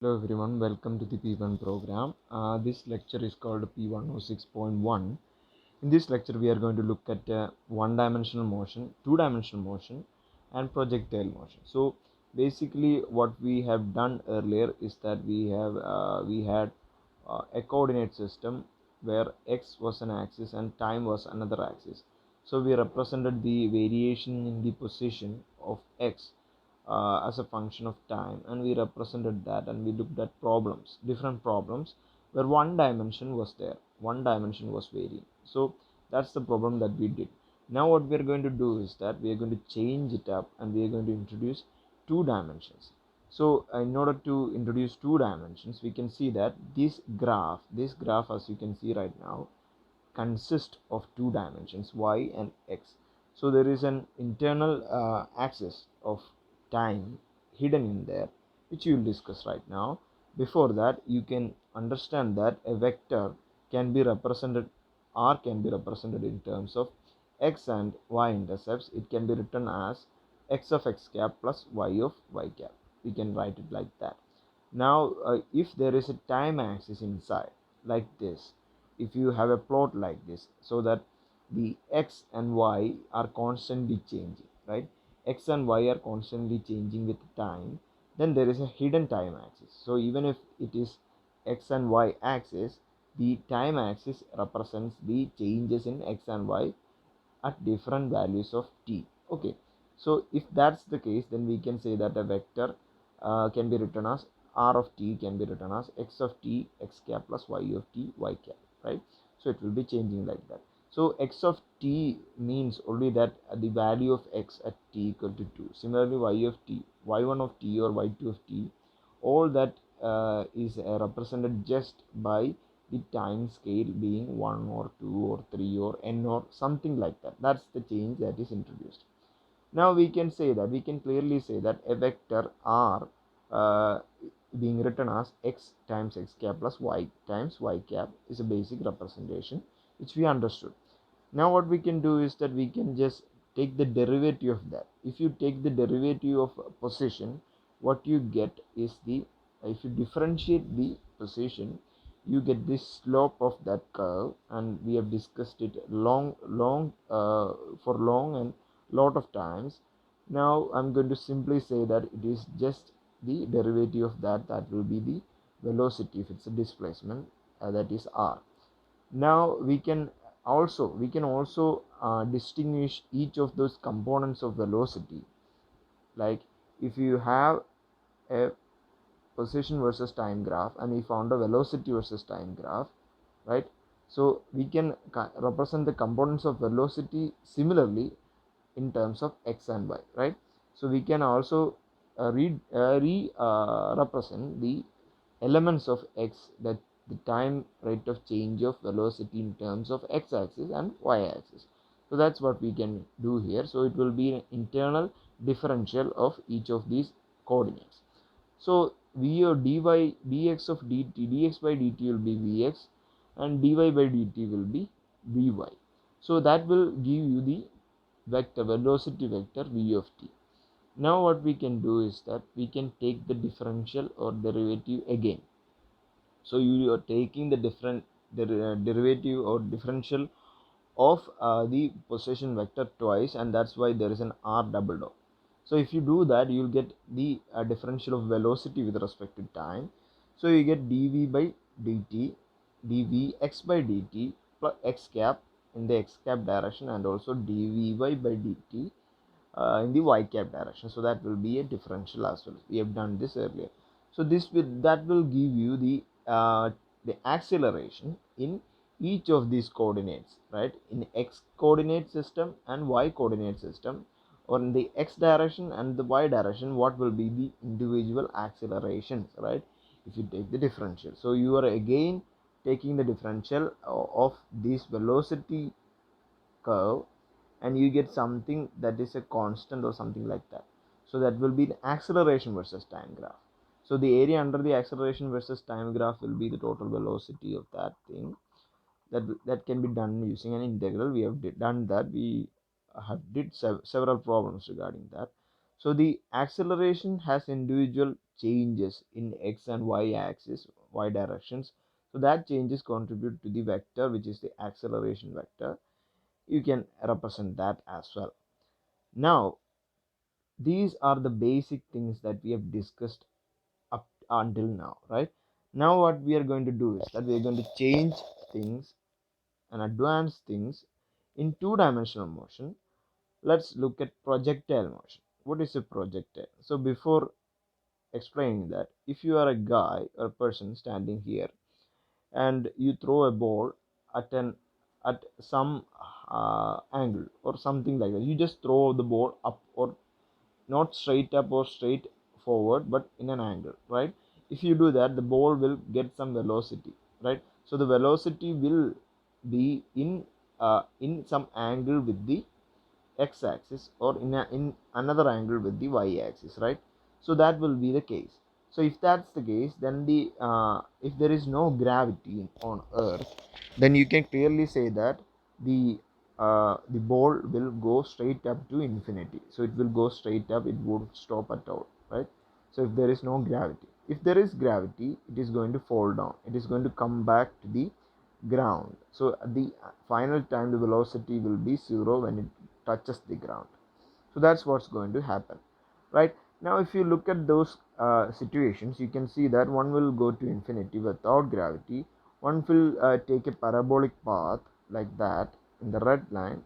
Hello everyone, welcome to the P1 program. This lecture is called P106.1. In this lecture, we are going to look at one-dimensional motion, two-dimensional motion, and projectile motion. So basically, what we have done earlier is that we had a coordinate system where x was an axis and time was another axis. So we represented the variation in the position of x as a function of time, and we represented that, and we looked at problems, different problems where one dimension was there, one dimension was varying. So that's the problem that we did. Now what we are going to do is that we are going to change it up, and we are going to introduce two dimensions. So in order to introduce two dimensions, we can see that this graph as you can see right now consist of two dimensions, y and x. So there is an internal axis of time hidden in there, which we will discuss right now. Before that, you can understand that a vector can be represented, r can be represented in terms of x and y intercepts. It can be written as x of x cap plus y of y cap. We can write it like that. Now if there is a time axis inside like this, if you have a plot like this, so that the x and y are constantly changing, right? X and y are constantly changing with time, then there is a hidden time axis. So even if it is x and y axis, the time axis represents the changes in x and y at different values of t. Okay, so if that's the case, then we can say that a vector can be written as r of t can be written as x of t x cap plus y of t y cap, right? So it will be changing like that. So x of t means only that the value of x at t equal to 2. Similarly, y of t, y1 of t or y2 of t, all that is represented just by the time scale being 1 or 2 or 3 or n or something like that. That's the change that is introduced. Now we can say that, we can clearly say that a vector r uh, being written as x times x cap plus y times y cap is a basic representation which we understood. Now what we can do is that we can just take the derivative of that. If you take the derivative of position, what you get is the, if you differentiate the position, you get this slope of that curve, and we have discussed it for long and lot of times. Now I'm going to simply say that it is just the derivative of that will be the velocity if it's a displacement, that is r. Now we can also distinguish each of those components of velocity. Like if you have a position versus time graph, and we found a velocity versus time graph, right? So we can represent the components of velocity similarly in terms of x and y, right? So we can also represent the elements of x, that the time rate of change of velocity in terms of x-axis and y-axis. So that's what we can do here. So it will be an internal differential of each of these coordinates. So v or dy dx of dt, dx by dt will be vx, and dy by dt will be vy. So that will give you the vector, velocity vector v of t. Now what we can do is that we can take the differential or derivative again. So you are taking the derivative or differential of the position vector twice, and that's why there is an r double dot. So if you do that, you'll get the differential of velocity with respect to time. So you get dv by dt, dv x by dt plus x cap in the x cap direction, and also dvy by dt in the y cap direction. So that will be a differential as well. We have done this earlier. So that will give you the acceleration in each of these coordinates, right? In x coordinate system and y coordinate system, or in the x direction and the y direction, what will be the individual accelerations, right? If you take the differential, so you are again taking the differential of this velocity curve, and you get something that is a constant or something like that. So that will be the acceleration versus time graph. So the area under the acceleration versus time graph will be the total velocity of that thing. That can be done using an integral. We have done that. We have did several problems regarding that. So the acceleration has individual changes in x and y axis, y directions. So that changes contribute to the vector, which is the acceleration vector. You can represent that as well. Now, these are the basic things that we have discussed up until now, right? Now what we are going to do is that we are going to change things and advance things in two-dimensional motion. Let's look at projectile motion. What is a projectile? So before explaining that, if you are a guy or a person standing here and you throw a ball at an at some angle or something like that, you just throw the ball up, or not straight up or straight forward, but in an angle, right? If you do that, the ball will get some velocity, right? So the velocity will be in some angle with the x-axis, or in another angle with the y-axis, right? So that will be the case. So if that's the case, then if there is no gravity on earth, then you can clearly say that the ball will go straight up to infinity. So it will go straight up, it won't stop at all, right? So if there is no gravity, if there is gravity, it is going to fall down, it is going to come back to the ground. So at the final time, the velocity will be zero when it touches the ground. So that's what's going to happen, right? Now if you look at those situations, you can see that one will go to infinity without gravity, one will take a parabolic path like that in the red line,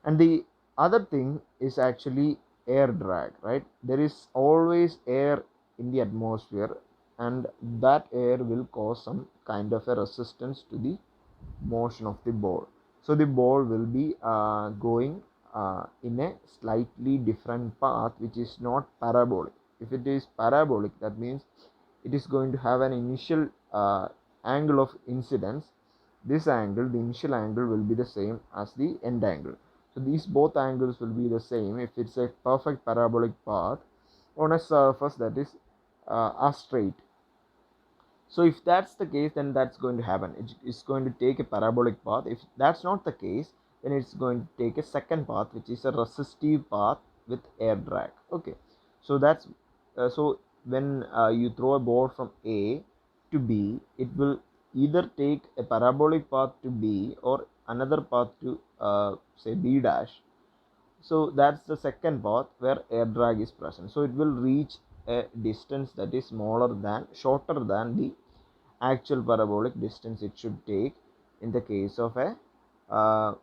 and the other thing is actually air drag, right? There is always air in the atmosphere, and that air will cause some kind of a resistance to the motion of the ball. So the ball will be going in a slightly different path, which is not parabolic. If it is parabolic, that means it is going to have an initial angle of incidence. This angle, the initial angle, will be the same as the end angle. So these both angles will be the same if it's a perfect parabolic path on a surface that is straight. So if that's the case, then that's going to happen. It's going to take a parabolic path. If that's not the case, then it's going to take a second path, which is a resistive path with air drag. Okay, so that's so when you throw a ball from A to B, it will either take a parabolic path to B or another path to say B dash. So that's the second path where air drag is present. So it will reach a distance that is shorter than the actual parabolic distance it should take in the case of a uh,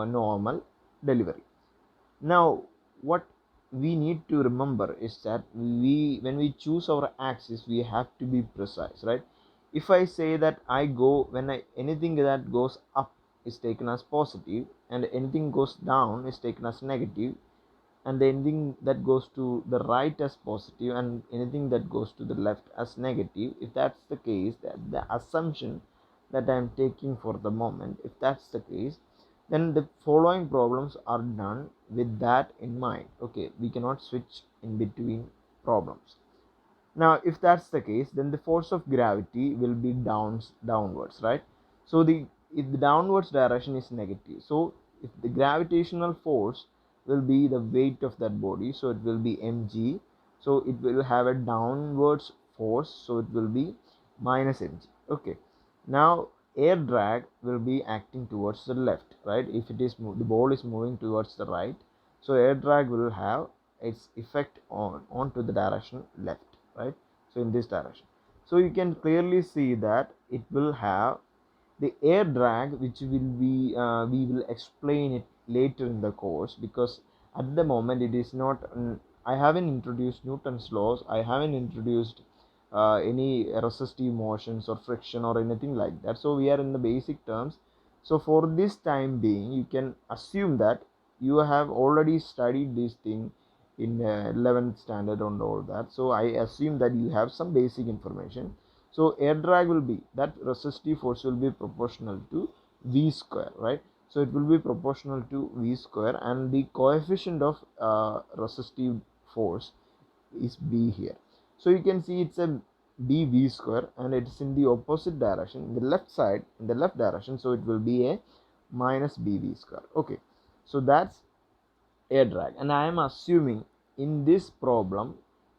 normal delivery. Now what we need to remember is that when we choose our axis, we have to be precise, right? If I say that anything that goes up is taken as positive, and anything goes down is taken as negative, and anything that goes to the right as positive and anything that goes to the left as negative, if that's the case, that the assumption that I am taking for the moment, if that's the case, then the following problems are done with that in mind. Okay, we cannot switch in between problems. Now if that's the case, then the force of gravity will be downwards, right? So if the downwards direction is negative, so if the gravitational force will be the weight of that body, so it will be mg, so it will have a downwards force, so it will be minus mg. Okay, now air drag will be acting towards the left, right? If it is the ball is moving towards the right, so air drag will have its effect onto the direction left, right? So in this direction, so you can clearly see that it will have the air drag, which will be we will explain it later in the course, because at the moment it is not I haven't introduced Newton's laws, I haven't introduced any resistive motions or friction or anything like that. So we are in the basic terms. So for this time being, you can assume that you have already studied this thing in 11th standard and all that. So I assume that you have some basic information. So air drag will be that resistive force will be proportional to v square, right? So it will be proportional to v square, and the coefficient of resistive force is b here. So you can see it's a bv square, and it's in the opposite direction, in the left side, in the left direction, so it will be a minus bv square. Okay, so that's air drag, and I am assuming in this problem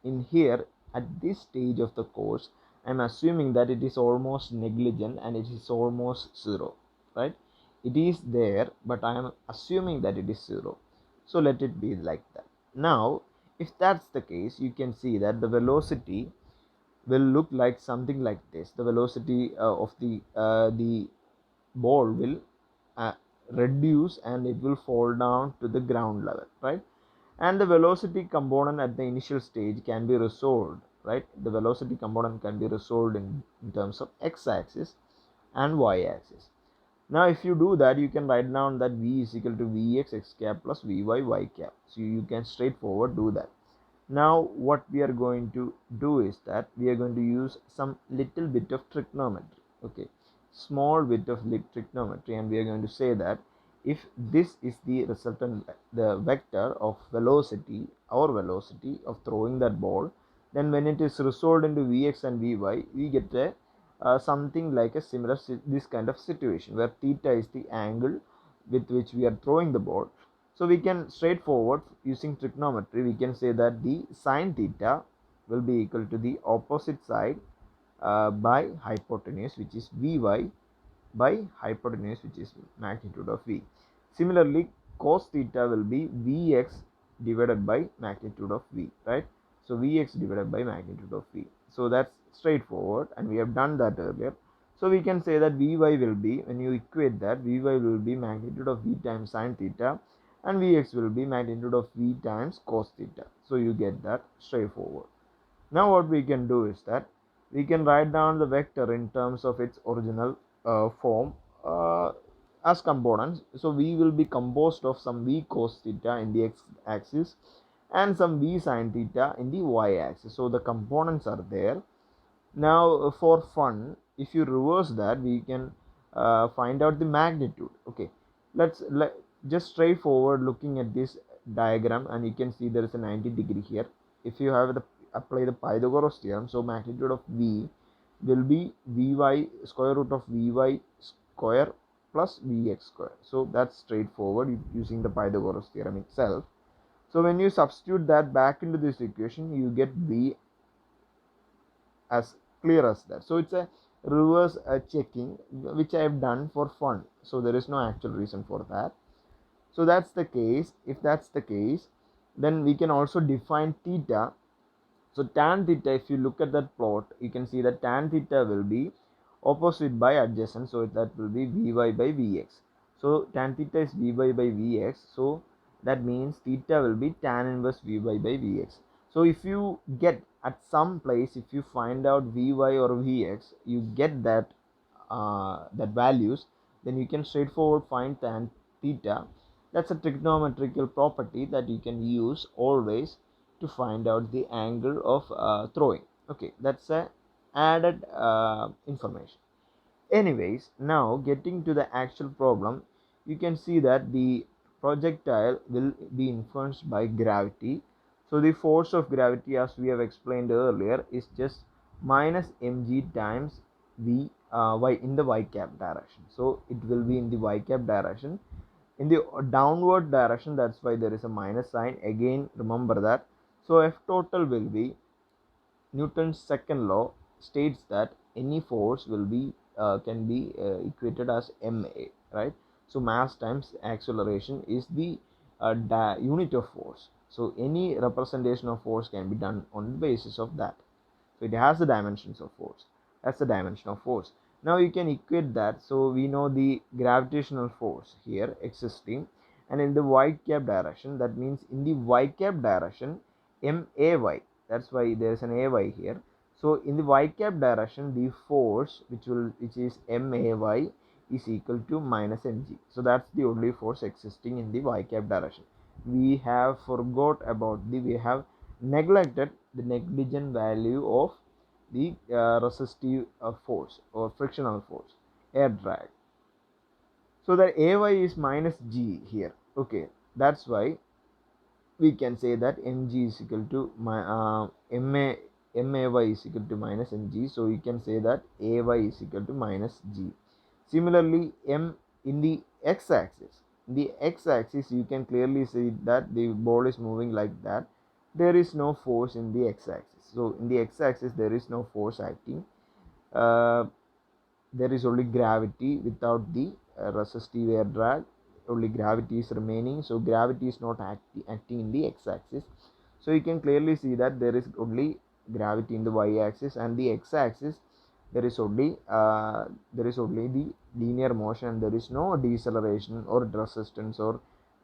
in here at this stage of the course I'm assuming that it is almost negligent and it is almost zero, right? It is there, but I am assuming that it is zero. So let it be like that. Now, if that's the case, you can see that the velocity will look like something like this. The velocity of the ball will uh, reduce and it will fall down to the ground level, right? And the velocity component at the initial stage can be resolved, right? The velocity component can be resolved in terms of x-axis and y-axis. Now if you do that, you can write down that v is equal to vx x cap plus vy y cap. So you can straightforward do that. Now what we are going to do is that we are going to use some little bit of trigonometry, okay, small bit of trigonometry, and we are going to say that if this is the resultant, the vector of velocity, our velocity of throwing that ball, then when it is resolved into vx and vy, we get a something like a similar this kind of situation where theta is the angle with which we are throwing the ball. So we can straightforward using trigonometry, we can say that the sine theta will be equal to the opposite side by hypotenuse, which is Vy, by hypotenuse, which is magnitude of V. Similarly, cos theta will be Vx divided by magnitude of V, right? So Vx divided by magnitude of V. So that's straightforward, and we have done that earlier. So we can say that Vy will be, when you equate that, Vy will be magnitude of V times sine theta, and Vx will be magnitude of V times cos theta. So you get that straightforward. Now what we can do is that we can write down the vector in terms of its original form as components. So V will be composed of some V cos theta in the x-axis and some V sin theta in the y-axis. So the components are there. Now for fun, if you reverse that, we can find out the magnitude. Okay, let's just straightforward looking at this diagram, and you can see there is a 90-degree here. If you have the apply the Pythagoras theorem, so magnitude of V will be Vy square root of Vy square plus Vx square. So that's straightforward using the Pythagoras theorem itself. So when you substitute that back into this equation, you get V as clear as that. So it's a reverse checking which I have done for fun. So there is no actual reason for that. So that's the case. If that's the case, then we can also define theta. So tan theta, if you look at that plot, you can see that tan theta will be opposite by adjacent. So that will be Vy by Vx. So tan theta is Vy by Vx. So that means theta will be tan inverse Vy by Vx. So if you get at some place, if you find out Vy or Vx, you get that that values, then you can straightforward find tan theta. That's a trigonometrical property that you can use always to find out the angle of throwing. Okay, that's a added information. Anyways, now getting to the actual problem, you can see that the projectile will be influenced by gravity. So the force of gravity, as we have explained earlier, is just minus mg times v y in the y cap direction. So it will be in the y cap direction. In the downward direction, that's why there is a minus sign. Again, remember that. So F total will be Newton's second law states that any force will be can be equated as ma, right? So mass times acceleration is the unit of force. So any representation of force can be done on the basis of that. So it has the dimensions of force. That's the dimension of force. Now you can equate that. So we know the gravitational force here existing, and in the y cap direction, that means in the y cap direction, may, that's why there is an ay here. So in the y cap direction, the force which is may is equal to minus mg. So that's the only force existing in the y cap direction. We have we have neglected the negligent value of the resistive force or frictional force, air drag. So that ay is minus g here. Okay, that's why we can say that mg is equal to may is equal to minus mg. So you can say that ay is equal to minus g. Similarly, m in the x-axis. In the x-axis, you can clearly see that the ball is moving like that. there is no force in the x-axis. So in the x-axis there is no force acting. uh, there is only gravity without the resistive air drag. Only gravity is remaining, so gravity is not acting in the x-axis. So you can clearly see that there is only gravity in the y-axis, and the x-axis there is only the linear motion. There is no deceleration or resistance or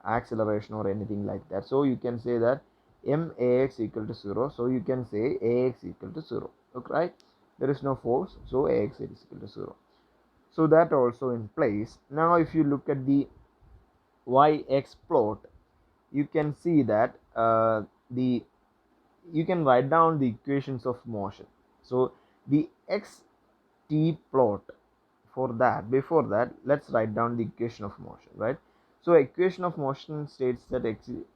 acceleration or anything like that. So you can say that max equal to 0. So you can say ax equal to 0. Okay, right? There is no force, so ax is equal to 0. So that also in place. Now if you look at the y-x plot, you can see that the you can write down the equations of motion. So the xt plot, for that, before that, let's write down the equation of motion, right? So equation of motion states that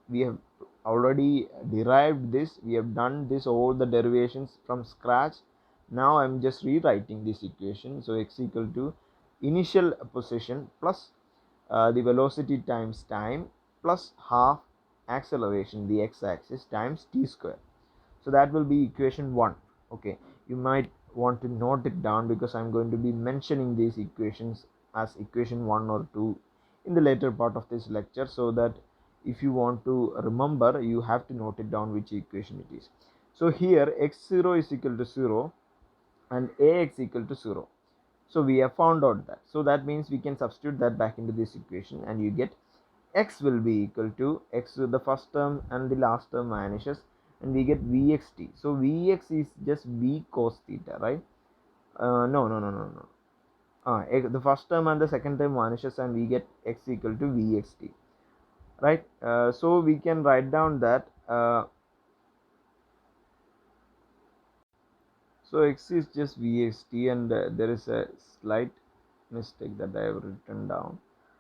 we have already derived this, we have done this, all the derivations from scratch. Now I'm just rewriting this equation. So x equal to initial position plus the velocity times time plus half acceleration, the x-axis, times t square. So that will be equation 1. Okay, you might want to note it down because I'm going to be mentioning these equations as equation 1 or 2 in the later part of this lecture, so that if you want to remember, you have to note it down which equation it is. So here x0 is equal to 0 and ax equal to 0. So we have found out that. So that means we can substitute that back into this equation, and you get x will be equal to x, the first term and the last term vanishes, and we get vxt. So vx is just v cos theta, right? No. The first term and the second term vanishes, and we get x equal to vxt, right? So we can write down that so x is just vxt, and there is a slight mistake that I have written down.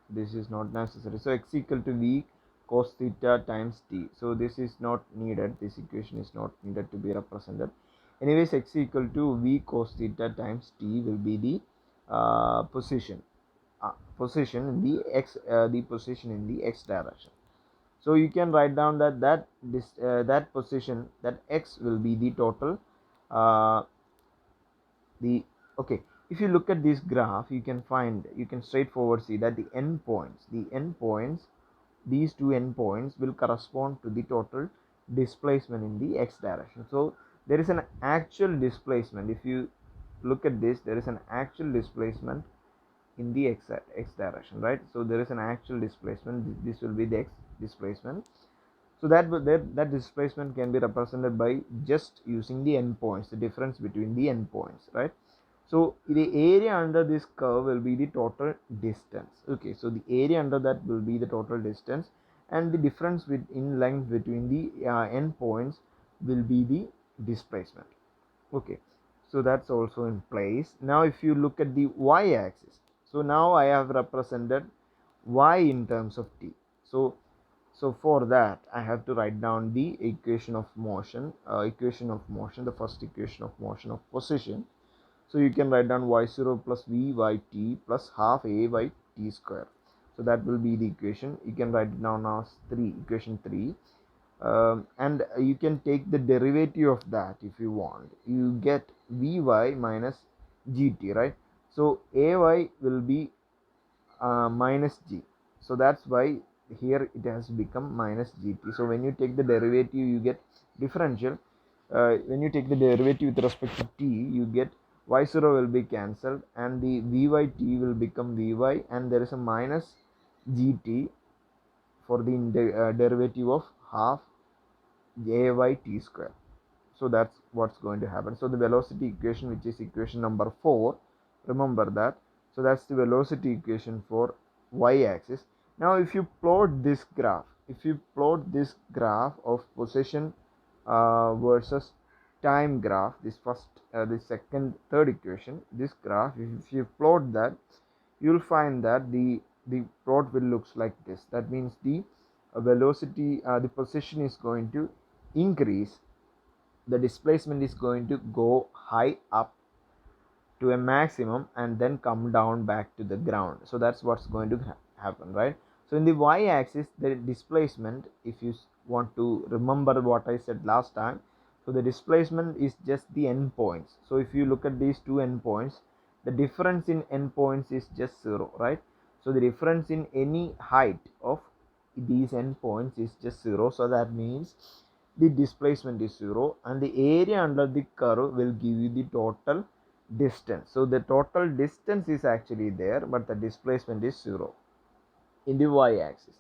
This is not necessary. So x equal to v cos theta times t. So this is not needed. This equation is not needed to be represented. Anyways, x equal to v cos theta times t will be the position in the position in the x direction. So you can write down that that position, that x will be the total uh, the okay. If you look at this graph, you can straightforward see that the endpoints, these two endpoints will correspond to the total displacement in the x direction. So there is an actual displacement. If you look at this, there is an actual displacement in the x direction, right? So there is an actual displacement. This will be the x displacement. So that displacement can be represented by just using the endpoints, the difference between the endpoints, right? So the area under this curve will be the total distance. Okay, so the area under that will be the total distance, and the difference in length between the endpoints will be the displacement. Okay, so that's also in place. Now if you look at the y-axis, so now I have represented y in terms of t. So for that, I have to write down the equation of motion, the first equation of motion of position. So you can write down y0 plus v y t plus half a by t square. So that will be the equation. You can write it down as equation 3. And you can take the derivative of that if you want. You get vy minus gt, right? So ay will be minus g. So that's why here it has become minus gt. So when you take the derivative, you get differential. When you take the derivative with respect to t, you get y0 will be cancelled, and the vyt will become vy, and there is a minus gt for the derivative of half ay t square. So that's what's going to happen. So the velocity equation, which is equation number 4, remember that. So that's the velocity equation for y-axis. Now if you plot this graph, of position versus time graph, this second, third equation, this graph, if you plot that, you'll find that the plot will looks like this. That means the velocity, the position is going to increase, the displacement is going to go high up to a maximum and then come down back to the ground. So that's what's going to happen, right? So in the y-axis, the displacement, if you want to remember what I said last time. So the displacement is just the endpoints. So if you look at these two endpoints, the difference in endpoints is just 0, right? So the difference in any height of these endpoints is just 0. So that means the displacement is 0, and the area under the curve will give you the total distance. So the total distance is actually there, but the displacement is 0 in the y-axis.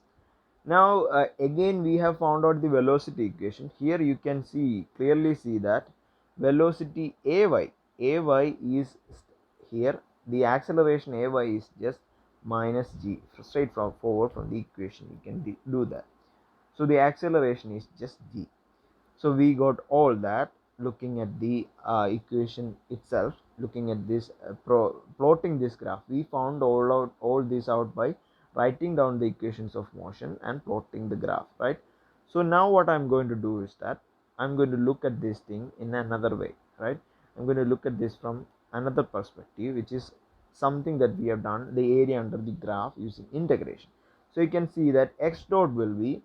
Now again we have found out the velocity equation. Here you can clearly see that velocity ay is here, the acceleration ay is just minus g, straight from forward from the equation you can do that. So the acceleration is just g. So we got all that looking at the equation itself, looking at this plotting this graph. We found all this out by writing down the equations of motion and plotting the graph, right? So now what I'm going to do is that I'm going to look at this thing in another way, right? I'm going to look at this from another perspective, which is something that we have done, the area under the graph using integration. So you can see that x dot will be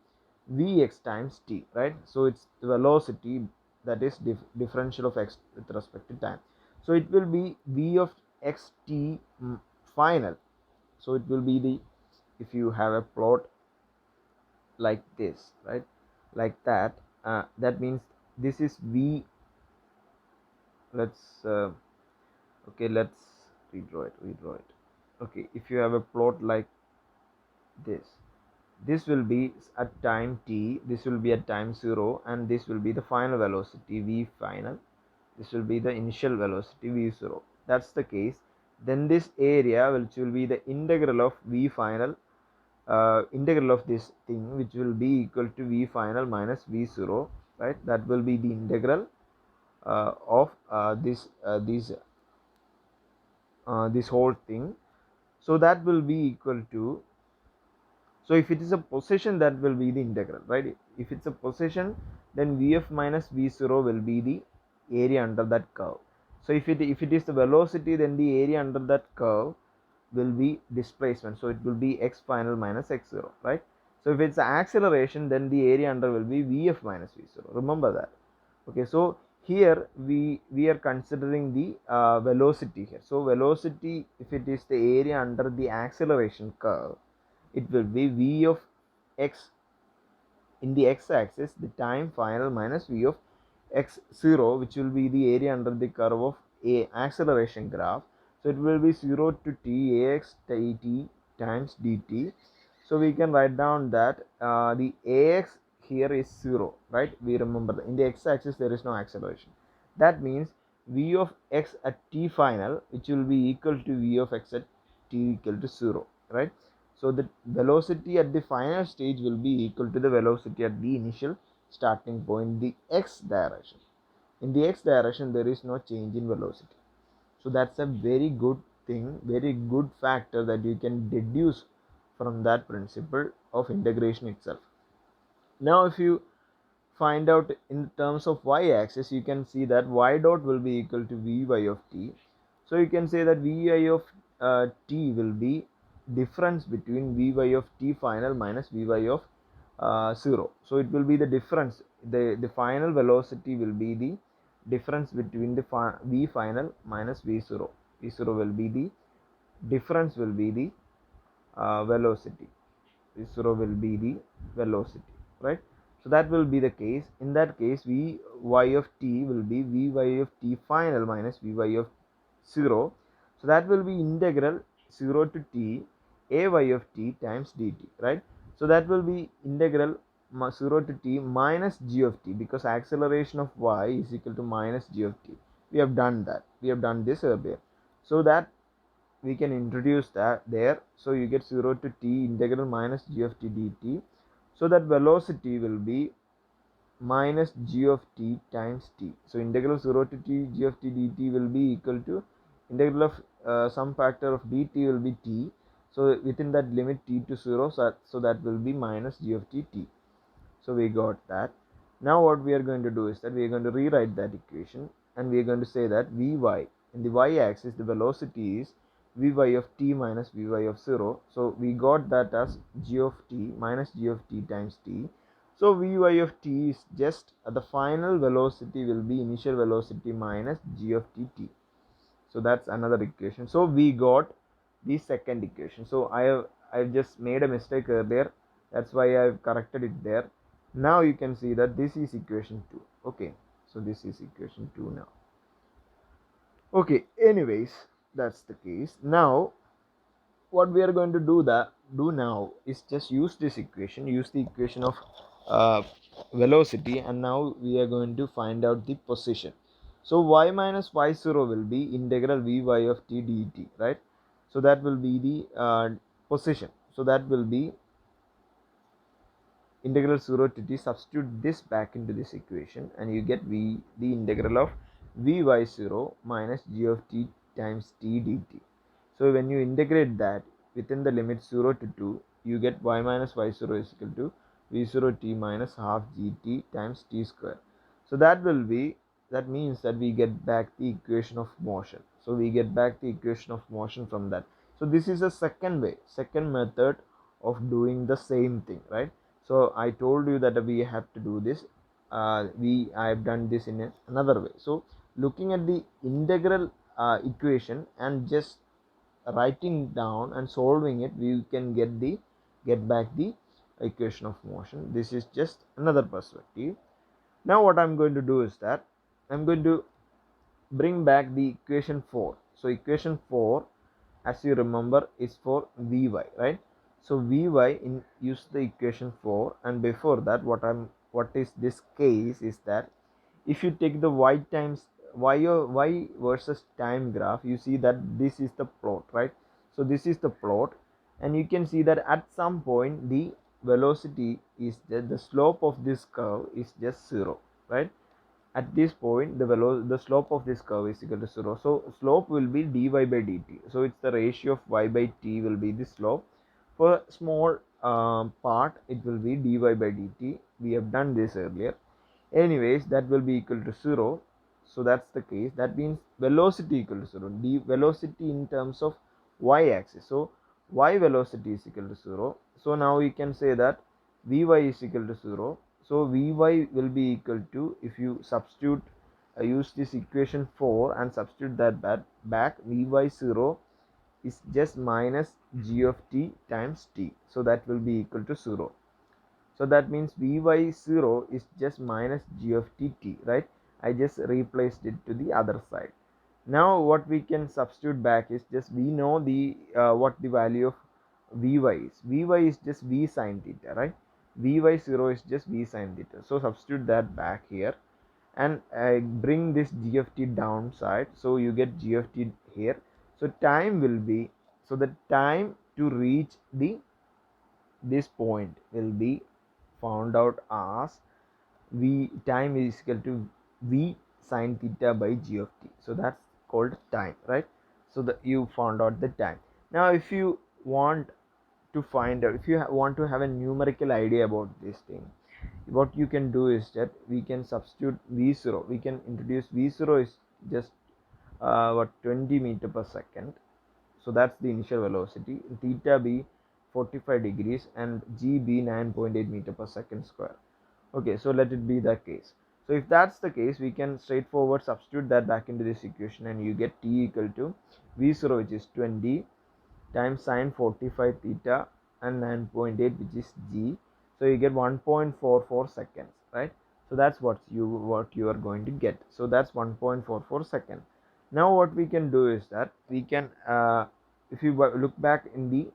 vx times t, right? So it's the velocity, that is differential of x with respect to time. So it will be v of x t final. So it will be the, if you have a plot like this, right, like that, that means this is v. Let's okay, let's redraw it. Okay, if you have a plot like this will be at time t, this will be at time 0, and this will be the final velocity v final, this will be the initial velocity v0. That's the case. Then this area, which will be the integral of v final, integral of this thing, which will be equal to v final minus v0, right? That will be the integral of this whole thing. So that will be equal to, so if it is a position, that will be the integral, right? If it's a position, then vf minus v0 will be the area under that curve. So if it is the velocity, then the area under that curve will be displacement. So it will be x final minus x0, right? So if it's acceleration, then the area under will be vf minus v0. Remember that. Okay, so here we are considering the velocity here. So velocity, if it is the area under the acceleration curve, it will be v of x in the x-axis, the time final minus v of x0, which will be the area under the curve of a acceleration graph. So it will be 0 to t ax t times dt. So we can write down that the ax here is 0, right? We remember that in the x-axis there is no acceleration. That means v of x at t final, which will be equal to v of x at t equal to 0, right? So the velocity at the final stage will be equal to the velocity at the initial starting point, the x direction. In the x direction, there is no change in velocity. So that's a very good thing, very good factor that you can deduce from that principle of integration itself. Now if you find out in terms of y-axis, you can see that y dot will be equal to vy of t. So you can say that vy of t will be difference between vy of t final minus vy of 0. So it will be the difference, the final velocity will be the difference between the v final minus v0. v0 will be the difference, will be the velocity. v0 will be the velocity, right? So that will be the case. In that case, vy of t will be vy of t final minus vy of 0. So that will be integral 0 to t ay of t times dt, right? So that will be integral 0 to t minus g of t, because acceleration of y is equal to minus g of t. We have done that. We have done this earlier. So that we can introduce that there. So you get 0 to t integral minus g of t dt. So that velocity will be minus g of t times t. So integral 0 to t g of t dt will be equal to integral of some factor of dt will be t. So within that limit t to 0, so that will be minus g of t t. So we got that. Now what we are going to do is that we are going to rewrite that equation, and we are going to say that vy, in the y-axis the velocity is vy of t minus vy of 0. So we got that as g of t minus g of t times t. So Vy of t is just the final velocity will be initial velocity minus g of t. So that's another equation. So we got the second equation. So I've just made a mistake earlier, that's why I've corrected it there. Now you can see that this is equation 2. Okay, so this is equation 2 now. Okay, anyways, that's the case. Now what we are going to do now is just use this equation, use the equation of uh, velocity, and now we are going to find out the position. So y minus y0 will be integral vy of t dt, right? So that will be the position. So that will be integral 0 to t. Substitute this back into this equation and you get the integral of vy0 minus g of t times t dt. So when you integrate that within the limit 0 to 2, you get y minus y0 is equal to v0 t minus half gt times t square. So that means that we get back the equation of motion. So we get back the equation of motion from that. So this is a second method of doing the same thing, right? So I told you that we have to do this. I have done this in another way. So looking at the integral equation and just writing down and solving it, we can get back the equation of motion. This is just another perspective. Now what I'm going to do is that I'm going to bring back the equation 4. So equation 4, as you remember, is for Vy, right? So Vy in use the equation 4, and before that what is this case is that if you take the y versus time graph, you see that this is the plot, right? So this is the plot, and you can see that at some point the velocity is the slope of this curve is just 0, right? At this point the slope of this curve is equal to 0. So slope will be dy by dt. So it's the ratio of y by t will be the slope. For small part it will be dy by dt. We have done this earlier. Anyways, that will be equal to 0. So that's the case. That means velocity equal to 0. The velocity in terms of y axis. So y velocity is equal to 0. So now we can say that vy is equal to 0. So vy will be equal to, if you substitute use this equation 4 and substitute that back, vy 0 is just minus g of t times t. So that will be equal to 0. So that means vy 0 is just minus g of t, right? I just replaced it to the other side. Now what we can substitute back is just, we know the what the value of vy is. Vy is just v sine theta, right? Vy 0 is just v sine theta. So substitute that back here and bring this g of t downside. So you get g of t here. So time will be, so the time to reach this point will be found out as v time is equal to v sine theta by g of t. So that's called time, right? So that you found out the time. Now if you want to find out, if you want to have a numerical idea about this thing, what you can do is that we can substitute v0. We can introduce v0 is just 20 meter per second. So that's the initial velocity. Theta be 45 degrees and g be 9.8 meter per second square. Okay, so let it be the case. So if that's the case, we can straightforward substitute that back into this equation and you get t equal to v0, which is 20 times sine 45 theta and 9.8, which is g. So you get 1.44 seconds, right? So that's what you are going to get. So that's 1.44 seconds. Now what we can do is that we can if you look back in the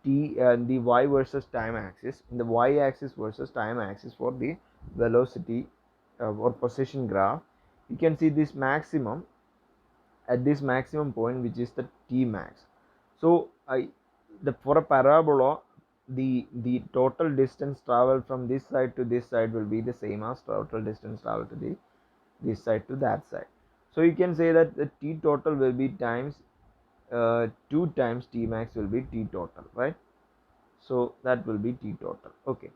the y versus time axis, in the y axis versus time axis for the velocity or position graph, you can see this maximum at this maximum point, which is the t max. So for a parabola, the total distance traveled from this side to this side will be the same as total distance traveled to this side to that side. So you can say that the t total will be times 2 times t max will be t total, right? So that will be t total. Okay,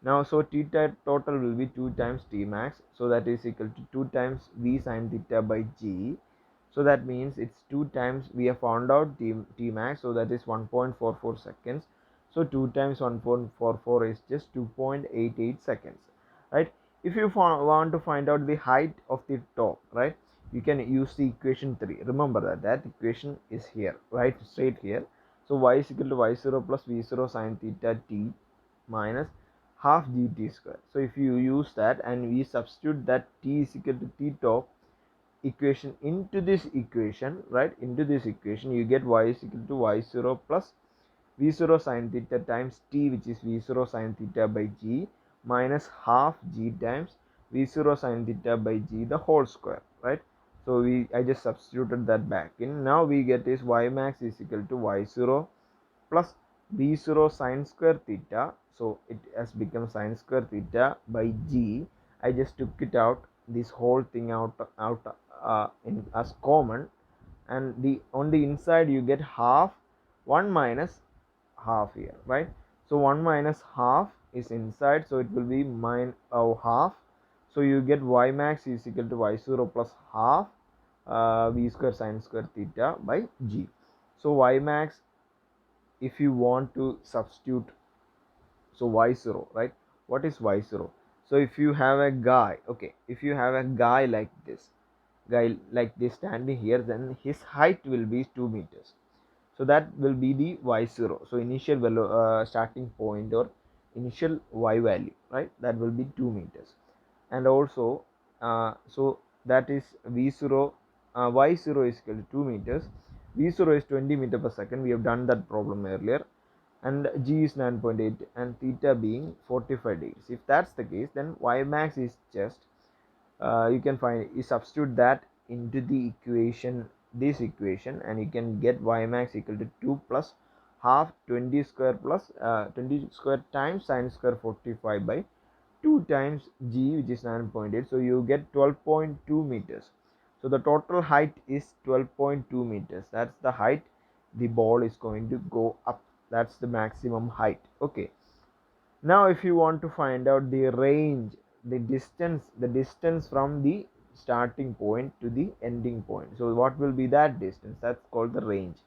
now so t total will be 2 times t max, so that is equal to 2 times v sine theta by g. So that means it's 2 times, we have found out t max, so that is 1.44 seconds. So 2 times 1.44 is just 2.88 seconds, right? If you want to find out the height of the top, right, you can use the equation 3. Remember that equation is here, right, straight here. So y is equal to y0 plus v0 sine theta t minus half gt square. So if you use that and we substitute that t is equal to t top equation into this equation, right, into this equation, you get y is equal to y0 plus v0 sine theta times t, which is v0 sine theta by g, minus half g times v0 sine theta by g the whole square, right? So I just substituted that back in. Now we get is y max is equal to y0 plus v0 sine square theta. So it has become sine square theta by g. I just took it out, this whole thing out in as common, and the on the inside you get half 1 minus half here, right? So 1 minus half is inside, so it will be half. So you get y max is equal to y0 plus half v square sine square theta by g. So y max, if you want to substitute, so y0, right, what is y0? So if you have a guy, okay, if you have a guy like this, standing here, then his height will be 2 meters. So that will be the y0. So initial value, starting point or initial y value, right, that will be 2 meters. And also so that is v0, y0 is equal to 2 meters, v0 is 20 meter per second. We have done that problem earlier, and g is 9.8 and theta being 45 degrees. If that's the case, then y max is just you can find, you substitute that into the equation, this equation, and you can get y max equal to 2 plus half 20 square plus 20 square times sine square 45 by 2 times g, which is 9.8. So you get 12.2 meters. So the total height is 12.2 meters. That's the height the ball is going to go up. That's the maximum height. Okay, now if you want to find out the range, the distance from the starting point to the ending point, so what will be that distance? That's called the range.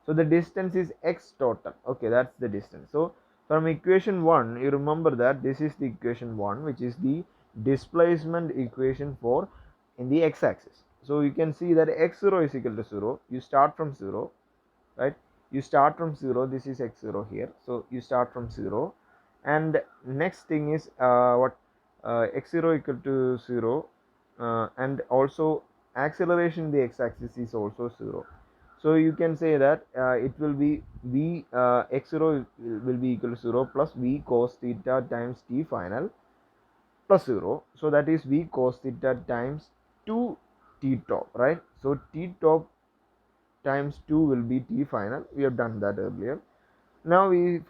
So the distance is x total. Okay, that's the distance. So from equation 1, you remember that this is the equation 1, which is the displacement equation for in the x-axis. So you can see that x0 is equal to 0. You start from 0, right? You start from 0. This is x0 here. So you start from 0, and next thing is what, x0 equal to 0, and also acceleration in the x-axis is also 0. So you can say that it will be v x0 will be equal to 0 plus v cos theta times t final plus 0. So that is v cos theta times 2 t top, right? So t top times 2 will be t final. We have done that earlier. Now we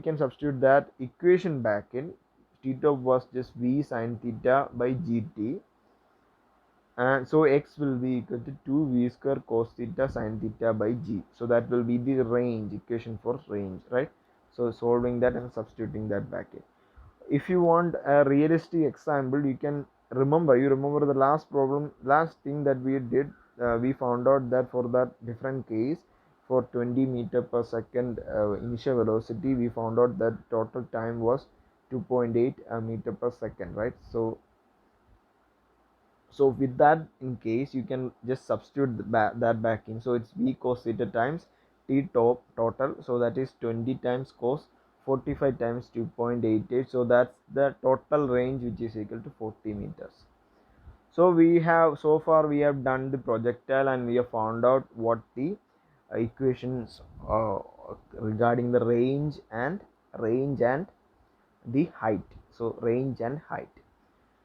can substitute that equation back in. T top was just v sine theta by gt, and so x will be equal to 2 v square cos theta sine theta by g. So that will be the range equation for range, right? So solving that and substituting that back in. If you want a realistic example, you can remember the last problem, last thing that we did. We found out that for that different case, for 20 meter per second initial velocity, we found out that total time was 2.8 meter per second, right? So with that, in case, you can just substitute that back in. So it's v cos theta times t top total, so that is 20 times cos 45 times 2.88. So that's the total range, which is equal to 40 meters. So so far we have done the projectile, and we have found out what the equations regarding the range and the height. So range and height,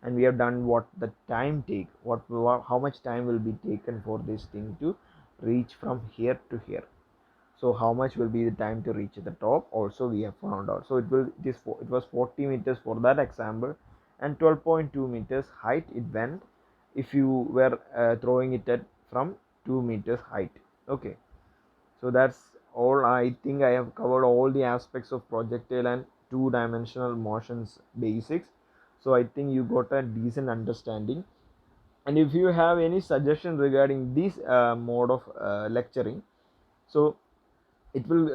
and we have done what the time take, how much time will be taken for this thing to reach from here to here. So how much will be the time to reach the top, also we have found out. So it was 40 meters for that example, and 12.2 meters height it went if you were throwing it at from 2 meters height. Okay, so that's all. I think I have covered all the aspects of projectile and two-dimensional motions basics. So I think you got a decent understanding. And if you have any suggestion regarding this mode of lecturing, so it will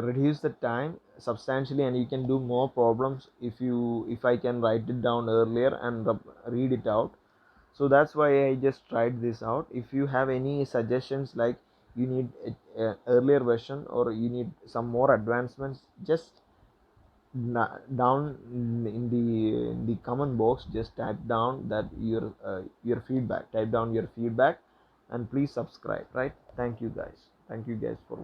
reduce the time substantially, and you can do more problems if I can write it down earlier and read it out. So that's why I just tried this out. If you have any suggestions, like you need a earlier version or you need some more advancements, just down in the comment box, just type down that your feedback, type down your feedback, and please subscribe, right? Thank you guys for watching.